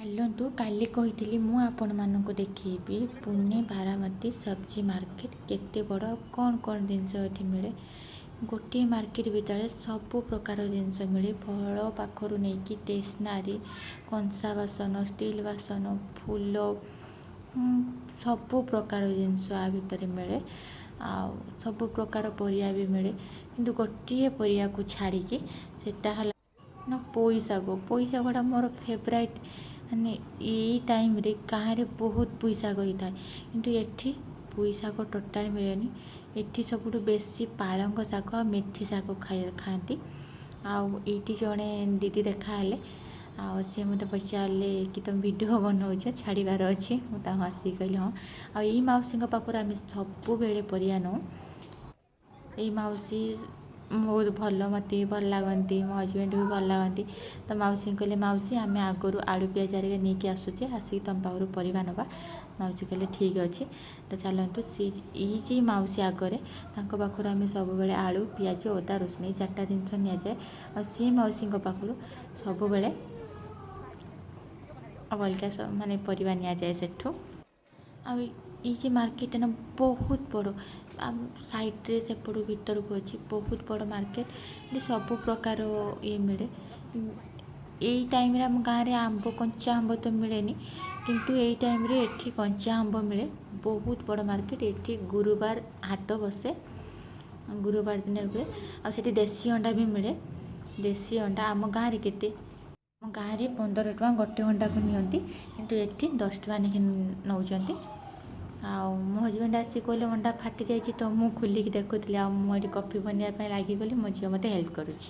ଚାଲନ୍ତୁ କାଲି କହିଥିଲି ମୁଁ ଆପଣମାନଙ୍କୁ ଦେଖେଇବି ପୁନେ ବାରାମତି ସବଜି ମାର୍କେଟ କେତେ ବଡ଼ ଆଉ କ'ଣ ଜିନିଷ ଏଠି ମିଳେ। ଗୋଟିଏ ମାର୍କେଟ ଭିତରେ ସବୁ ପ୍ରକାର ଜିନିଷ ମିଳେ, ଫଳ ପାଖରୁ ନେଇକି ଷ୍ଟେସନାରୀ, କଂସା ବାସନ, ଷ୍ଟିଲ୍ ବାସନ, ଫୁଲ, ସବୁ ପ୍ରକାର ଜିନିଷ ଆ ଭିତରେ ମିଳେ। ଆଉ ସବୁ ପ୍ରକାର ପରିବା ବି ମିଳେ, କିନ୍ତୁ ଗୋଟିଏ ପରିବାକୁ ଛାଡ଼ିକି ସେଟା ହେଲା ନା ପୋଇ ଶାଗଟା ମୋର ଫେଭରାଇଟ୍। ମାନେ ଏଇ ଟାଇମ୍ରେ ଗାଁରେ ବହୁତ ପୋଇ ଶାଗ ହେଇଥାଏ, କିନ୍ତୁ ଏଠି ପୋଇ ଶାଗ ଟୋଟାଲ୍ ମିଳେନି। ଏଠି ସବୁଠୁ ବେଶୀ ପାଳଙ୍ଗ ଶାଗ ଆଉ ମେଥି ଶାଗ ଖାଆନ୍ତି। ଆଉ ଏଇଠି ଜଣେ ଦିଦି ଦେଖାହେଲେ, ଆଉ ସିଏ ମୋତେ ପଚାରିଲେ କି ତୁମେ ଭିଡ଼ିଓ ବନାଉଛ, ଛାଡ଼ିବାର ଅଛି। ମୁଁ ତାଙ୍କୁ ଆସିକି କହିଲି ହଁ। ଆଉ ଏଇ ମାଉସୀଙ୍କ ପାଖରୁ ଆମେ ସବୁବେଳେ ପରିବା ନେଉ। ଏଇ ମାଉସୀ ବହୁତ ଭଲ, ମୋତେ ବି ଭଲ ଲାଗନ୍ତି, ମୋ ହଜବେଣ୍ଡ ବି ଭଲ ଲାଗନ୍ତି। ତ ମାଉସୀଙ୍କୁ କହିଲେ ମାଉସୀ ଆମେ ଆଗରୁ ଆଳୁ ପିଆଜ ହେରିକା ନେଇକି ଆସୁଛେ, ଆସିକି ତୁମ ପାଖରୁ ପରିବା ନେବା। ମାଉସୀ କହିଲେ ଠିକ୍ ଅଛି। ତ ଚାଲନ୍ତୁ ଏଇ ଯେ ମାଉସୀ ଆଗରେ, ତାଙ୍କ ପାଖରୁ ଆମେ ସବୁବେଳେ ଆଳୁ ପିଆଜ ଅଦା ରସୁଣ ଏଇ 4ଟା ଜିନିଷ ନିଆଯାଏ। ଆଉ ସେ ମାଉସୀଙ୍କ ପାଖରୁ ସବୁବେଳେ ଅଲଗା ମାନେ ପରିବା ନିଆଯାଏ ସେଠୁ। ଆଉ ଏଇ ଯେ ମାର୍କେଟ ନା ବହୁତ ବଡ଼, ସାଇଡ଼୍ରେ ସେପଟୁ ଭିତରକୁ ଅଛି, ବହୁତ ବଡ଼ ମାର୍କେଟ। ଏଠି ସବୁ ପ୍ରକାର ଇଏ ମିଳେ। ଏଇ ଟାଇମ୍ରେ ଆମ ଗାଁରେ କଞ୍ଚା ଆମ୍ବ ତ ମିଳେନି, କିନ୍ତୁ ଏଇ ଟାଇମ୍ରେ ଏଠି କଞ୍ଚା ଆମ୍ବ ମିଳେ। ବହୁତ ବଡ଼ ମାର୍କେଟ। ଏଠି ଗୁରୁବାର ହାଟ ବସେ, ଗୁରୁବାର ଦିନ ହୁଏ। ଆଉ ସେଠି ଦେଶୀ ଅଣ୍ଡା ବି ମିଳେ। ଦେଶୀ ଅଣ୍ଡା ଆମ ଗାଁରେ କେତେ, ଆମ ଗାଁରେ 15 ଟଙ୍କା ଗୋଟେ ଅଣ୍ଡାକୁ ନିଅନ୍ତି, କିନ୍ତୁ ଏଠି 10 ଟଙ୍କା ନେଇକି ନେଉଛନ୍ତି। ଆଉ ମୋ ହଜବେଣ୍ଡ ଆସିକି କହିଲେ ଅଣ୍ଡା ଫାଟି ଯାଇଛି, ତ ମୁଁ ଖୋଲିକି ଦେଖୁଥିଲି। ଆଉ ମୁଁ ଏଠି କଫି ବନେଇବା ପାଇଁ ଲାଗିଗଲି, ମୋ ଝିଅ ମୋତେ ହେଲ୍ପ କରୁଛି।